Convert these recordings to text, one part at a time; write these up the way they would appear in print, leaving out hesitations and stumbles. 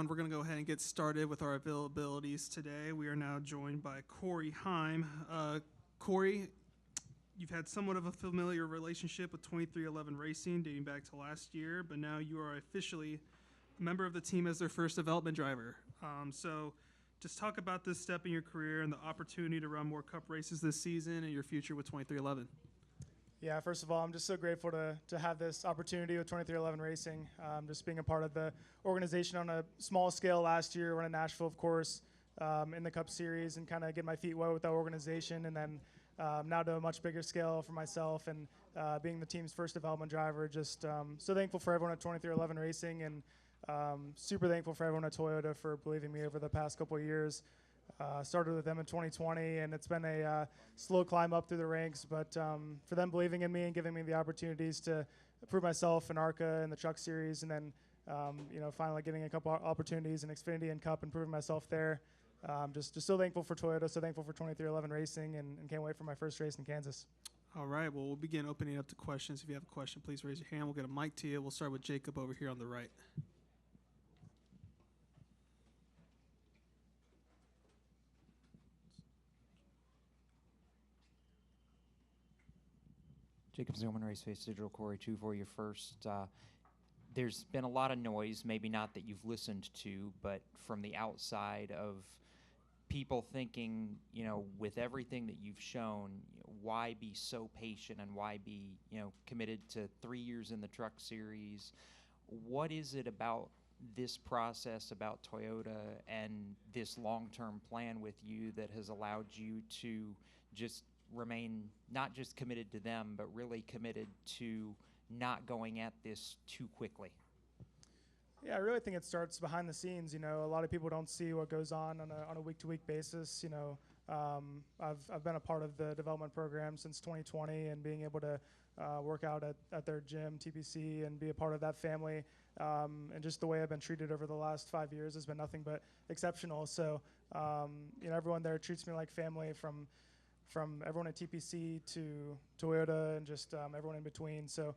everyone. We're going to go ahead and get started with our availabilities today. We are now joined by Corey Heim. Corey, you've had somewhat of a familiar relationship with 2311 Racing dating back to last year, but now you are officially a member of the team as their first development driver. So just talk about this step in your career and the opportunity to run more Cup races this season and your future with 2311. Yeah, first of all, I'm just so grateful to have this opportunity with 2311 Racing. Just being a part of the organization on a small scale last year, running Nashville, of course, in the Cup Series, and kind of get my feet wet with that organization. And then now to a much bigger scale for myself and being the team's first development driver. Just so thankful for everyone at 2311 Racing, and super thankful for everyone at Toyota for believing me over the past couple of years. Started with them in 2020, and it's been a slow climb up through the ranks. But for them believing in me and giving me the opportunities to prove myself in ARCA and the Truck Series, and then finally getting a couple opportunities in Xfinity and Cup and proving myself there. Just so thankful for Toyota, so thankful for 2311 Racing, and can't wait for my first race in Kansas. All right, well, we'll begin opening up to questions. If you have a question, please raise your hand. We'll get a mic to you. We'll start with Jacob over here on the right. Jacob Zillman, Race Face Digital. Corey, two for you first. There's been a lot of noise, maybe not that you've listened to, but from the outside of people thinking, with everything that you've shown, why be so patient and why be, committed to 3 years in the Truck Series? What is it about this process, about Toyota and this long-term plan with you that has allowed you to just remain not just committed to them, but really committed to not going at this too quickly? Yeah, I really think it starts behind the scenes. A lot of people don't see what goes on a week-to-week basis. I've been a part of the development program since 2020, and being able to work out at their gym, TPC, and be a part of that family, and just the way I've been treated over the last 5 years has been nothing but exceptional. So, everyone there treats me like family, from everyone at TPC to Toyota, and just everyone in between. So,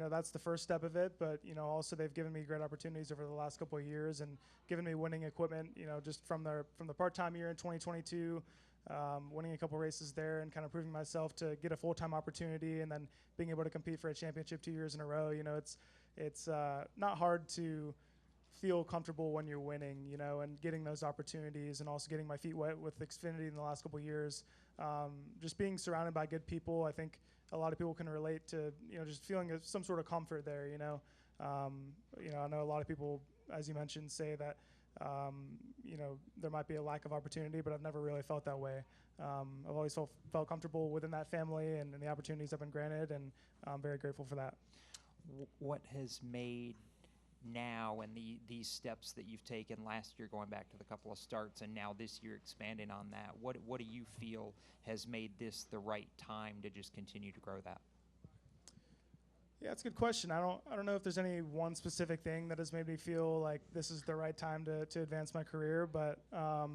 that's the first step of it. But, also they've given me great opportunities over the last couple of years and given me winning equipment, just from the part-time year in 2022, winning a couple races there and kind of proving myself to get a full-time opportunity, and then being able to compete for a championship 2 years in a row. It's not hard to feel comfortable when you're winning, and getting those opportunities, and also getting my feet wet with Xfinity in the last couple of years. Just being surrounded by good people. I think a lot of people can relate to, just feeling some sort of comfort there. I know a lot of people, as you mentioned, say that, there might be a lack of opportunity, but I've never really felt that way. I've always felt comfortable within that family and the opportunities I've been granted, and I'm very grateful for that. What has made now and these steps that you've taken last year, going back to the couple of starts, and now this year expanding on that, what do you feel has made this the right time to just continue to grow that? Yeah, it's a good question. I don't know if there's any one specific thing that has made me feel like this is the right time to advance my career, but I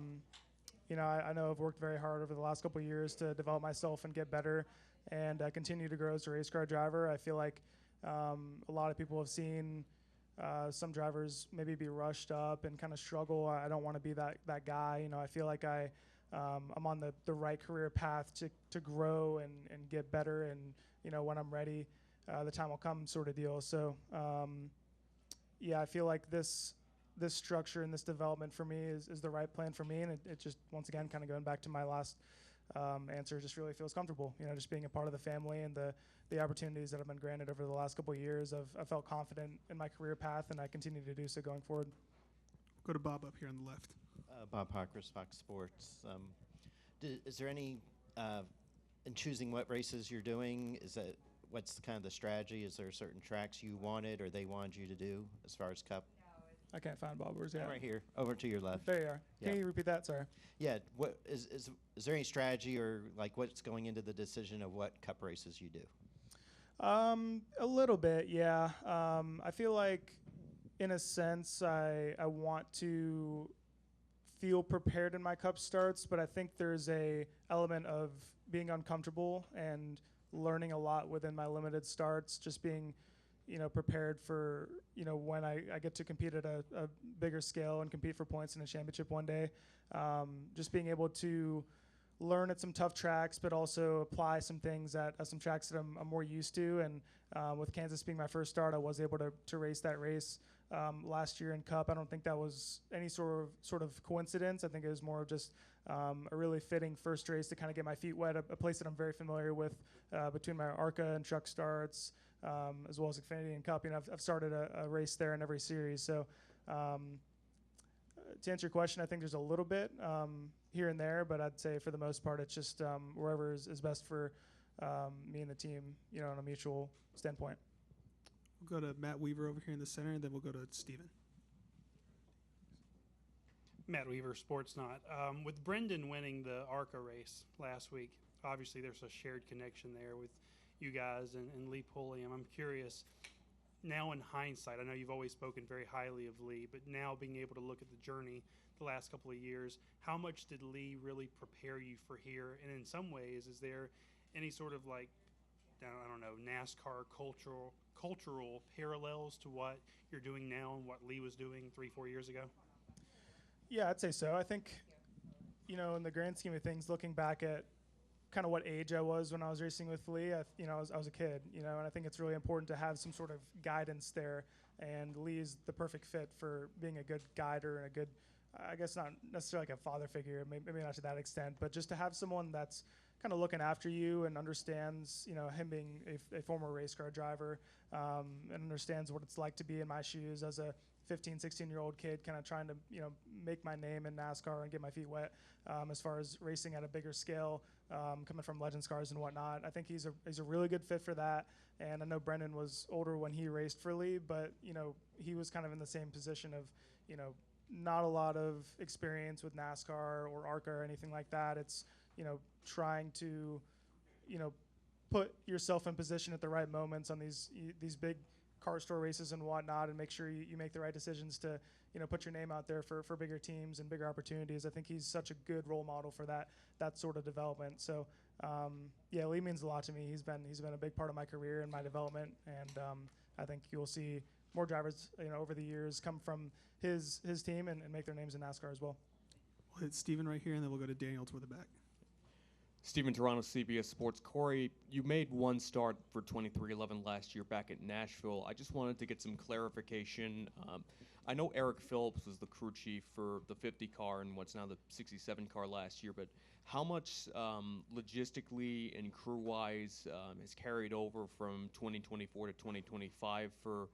know I've worked very hard over the last couple of years to develop myself and get better, and continue to grow as a race car driver. I feel like a lot of people have seen some drivers maybe be rushed up and kind of struggle. I don't want to be that guy. I feel like I'm on the right career path to grow and get better, and when I'm ready, the time will come, sort of deal. So I feel like this structure and this development for me is the right plan for me, and it just, once again, kind of going back to my last answer, just really feels comfortable. Just being a part of the family and the opportunities that have been granted over the last couple of years. I've felt confident in my career path, and I continue to do so going forward. Go to Bob up here on the left. Bob Parkhurst, Fox Sports. Is there any, in choosing what races you're doing, what's kind of the strategy? Is there certain tracks you wanted or they wanted you to do as far as Cup? I can't find Bob. Where's he at? Right here, over to your left. There you are. Yeah. Can you repeat that? Sorry. Yeah. What is there any strategy or like what's going into the decision of what Cup races you do? A little bit, yeah. I feel like, in a sense, I want to feel prepared in my Cup starts, but I think there's a element of being uncomfortable and learning a lot within my limited starts, just being prepared for, when I get to compete at a bigger scale and compete for points in a championship one day. Just being able to learn at some tough tracks, but also apply some things at some tracks that I'm more used to. And with Kansas being my first start, I was able to race that race last year in Cup. I don't think that was any sort of coincidence. I think it was more of just a really fitting first race to kind of get my feet wet, a place that I'm very familiar with between my ARCA and truck starts, as well as Xfinity and Cup. I've started a race there in every series. So to answer your question, I think there's a little bit here and there, but I'd say for the most part, it's just wherever is best for me and the team, on a mutual standpoint. We'll go to Matt Weaver over here in the center, and then we'll go to Steven. Matt Weaver, Sportsnaut. With Brendan winning the ARCA race last week, obviously there's a shared connection there with you guys and Lee Pulliam. I'm curious, now in hindsight, I know you've always spoken very highly of Lee, but now being able to look at the journey the last couple of years, how much did Lee really prepare you for here? And in some ways, is there any sort of I don't know, NASCAR cultural parallels to what you're doing now and what Lee was doing 3-4 years ago? Yeah, I'd say so. I think, in the grand scheme of things, looking back at kind of what age I was when I was racing with Lee, I was a kid, and I think it's really important to have some sort of guidance there. And Lee is the perfect fit for being a good guider and a good, I guess not necessarily like a father figure, maybe not to that extent, but just to have someone that's kind of looking after you and understands, him being a former race car driver, and understands what it's like to be in my shoes as a 15, 16-year-old kid, kind of trying to, make my name in NASCAR and get my feet wet, as far as racing at a bigger scale, coming from Legends cars and whatnot. I think he's a really good fit for that. And I know Brendan was older when he raced for Lee, but, he was kind of in the same position of, not a lot of experience with NASCAR or ARCA or anything like that. It's, trying to, put yourself in position at the right moments on these big car store races and whatnot, and make sure you make the right decisions to, put your name out there for bigger teams and bigger opportunities. I think he's such a good role model for that sort of development. So, yeah, Lee means a lot to me. He's been a big part of my career and my development, and I think you'll see more drivers, over the years come from his team and make their names in NASCAR as well. We'll hit Steven right here, and then we'll go to Daniel toward the back. Steven Toronto, CBS Sports. Corey, you made one start for 2311 last year back at Nashville. I just wanted to get some clarification. I know Eric Phillips was the crew chief for the 50 car and what's now the 67 car last year, but how much logistically and crew-wise is carried over from 2024 to 2025 for,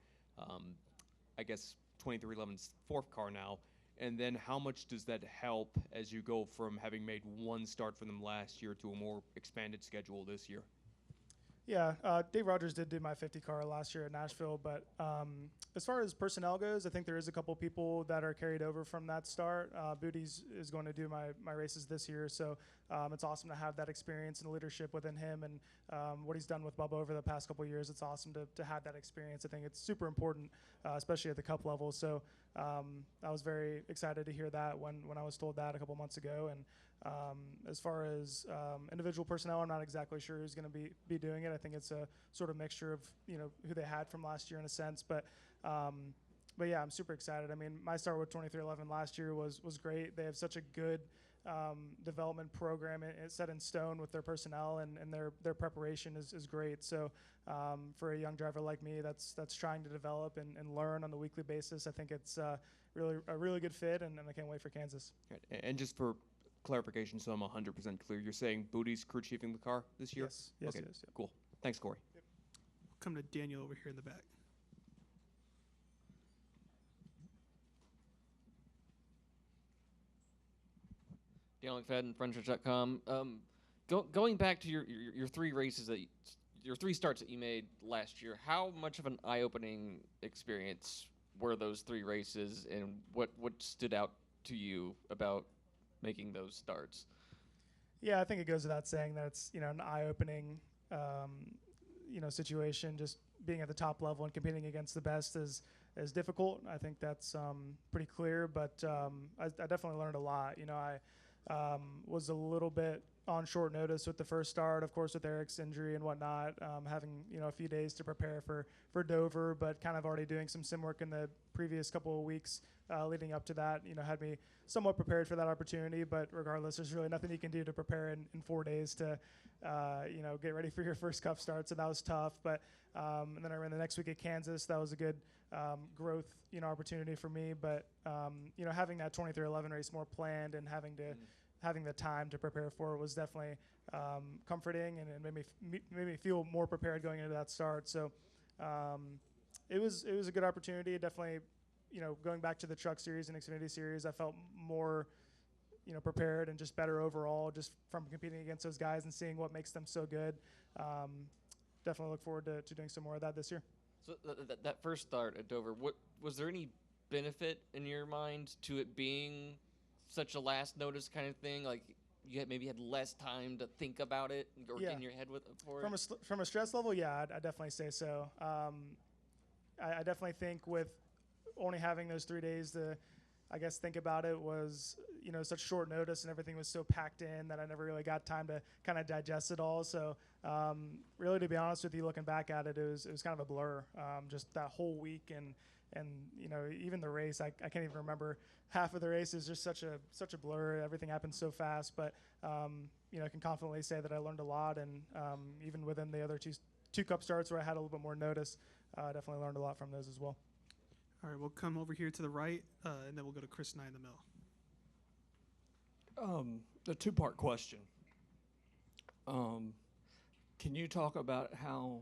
I guess, 2311's fourth car now? And then how much does that help as you go from having made one start for them last year to a more expanded schedule this year? Yeah, Dave Rogers did do my 50 car last year at Nashville, but as far as personnel goes, I think there is a couple people that are carried over from that start. Booties is going to do my races this year, so it's awesome to have that experience and leadership within him, and what he's done with Bubba over the past couple of years. It's awesome to have that experience. I think it's super important, especially at the Cup level. So I was very excited to hear that when I was told that a couple months ago. And as far as individual personnel, I'm not exactly sure who's going to be doing it. I think it's a sort of mixture of who they had from last year in a sense, but yeah, I'm super excited. I mean, my start with 2311 last year was great. They have such a good development program it's set in stone with their personnel, and their preparation is great. So for a young driver like me that's trying to develop and learn on a weekly basis, I think it's a really good fit, and I can't wait for Kansas. Right. And just for clarification, so I'm 100% clear, you're saying Booty's crew chiefing the car this year? Yes, okay. it is. Yeah. Cool. Thanks, Corey. We'll come to Daniel over here in the back. Daniel McFadden, FriendShirts.com. Going back to your three races your three starts that you made last year, how much of an eye-opening experience were those three races, and what stood out to you about making those starts? Yeah, I think it goes without saying that it's an eye-opening situation. Just being at the top level and competing against the best is difficult. I think that's pretty clear, but I definitely learned a lot. was a little bit on short notice with the first start, of course, with Eric's injury and whatnot, having, a few days to prepare for Dover, but kind of already doing some sim work in the previous couple of weeks leading up to that, had me somewhat prepared for that opportunity. But regardless, there's really nothing you can do to prepare in 4 days to, get ready for your first Cup start. So that was tough. But and then I ran the next week at Kansas. That was a good growth, opportunity for me. But having that 23-11 race more planned and having the time to prepare for it was definitely comforting, and it made me feel more prepared going into that start. So it was a good opportunity. It definitely, going back to the Truck Series and Xfinity Series, I felt more prepared and just better overall, just from competing against those guys and seeing what makes them so good. Definitely look forward to doing some more of that this year. So that first start at Dover, was there any benefit in your mind to it being such a last notice kind of thing? Like you maybe had less time to think about it or get in your head for it? From a stress level, yeah, I'd definitely say so. I definitely think with only having those 3 days to, I guess, think about it was, such short notice, and everything was so packed in that I never really got time to kind of digest it all. So really, to be honest with you, looking back at it, it was kind of a blur. Just that whole week and even the race, I can't even remember half of the race. Is just such a blur. Everything happened so fast, but I can confidently say that I learned a lot, and even within the other two Cup starts where I had a little bit more notice, I definitely learned a lot from those as well. All right, we'll come over here to the right, and then we'll go to Chris Nye in the middle. A two-part question. Can you talk about how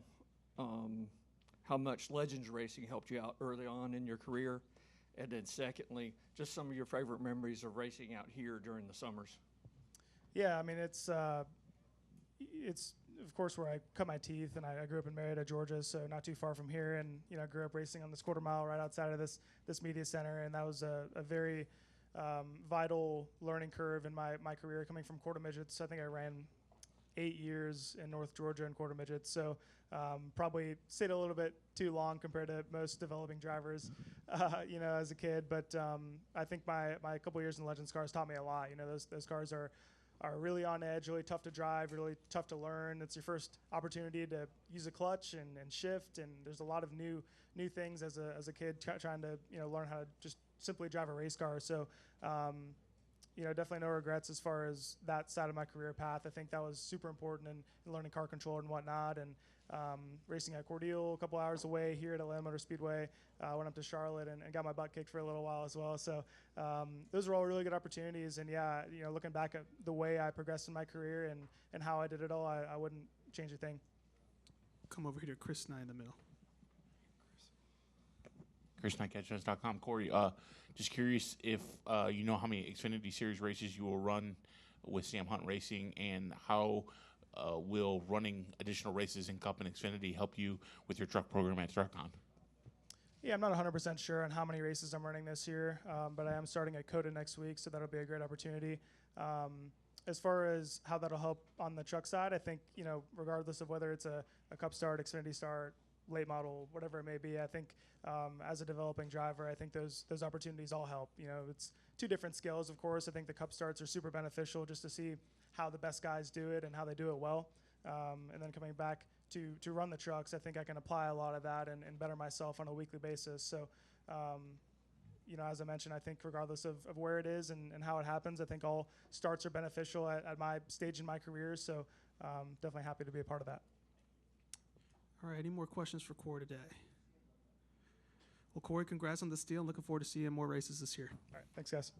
much Legends Racing helped you out early on in your career? And then secondly, just some of your favorite memories of racing out here during the summers. Yeah, I mean, it's of course where I cut my teeth, and I grew up in Marietta, Georgia, so not too far from here, and I grew up racing on this quarter mile right outside of this media center, and that was a very vital learning curve in my career coming from quarter midgets. I think I ran 8 years in North Georgia in quarter midgets, so probably stayed a little bit too long compared to most developing drivers, as a kid. But I think my couple years in Legends cars taught me a lot. Those cars are really on edge, really tough to drive, really tough to learn. It's your first opportunity to use a clutch and shift, and there's a lot of new things as a kid trying to learn how to just simply drive a race car. So definitely no regrets as far as that side of my career path. I think that was super important in learning car control and whatnot, and racing at Cordele a couple hours away here at Atlanta Motor Speedway. Went up to Charlotte and got my butt kicked for a little while as well. So those were all really good opportunities. And yeah, looking back at the way I progressed in my career and how I did it all, I wouldn't change a thing. Come over here to Chris Nye in the middle. ChrisNyCatchers.com. Corey, just curious if you know how many Xfinity Series races you will run with Sam Hunt Racing, and how will running additional races in Cup and Xfinity help you with your truck program at TruckCon? Yeah, I'm not 100% sure on how many races I'm running this year, but I am starting at COTA next week, so that'll be a great opportunity. As far as how that'll help on the truck side, I think, regardless of whether it's a Cup start, Xfinity start, late model, whatever it may be, I think as a developing driver, I think those opportunities all help. It's two different skills, of course. I think the Cup starts are super beneficial just to see how the best guys do it and how they do it well. And then coming back to run the trucks, I think I can apply a lot of that and better myself on a weekly basis. So, as I mentioned, I think regardless of where it is and how it happens, I think all starts are beneficial at my stage in my career. So definitely happy to be a part of that. All right, any more questions for Corey today? Well, Corey, congrats on this deal. Looking forward to seeing more races this year. All right, thanks, guys.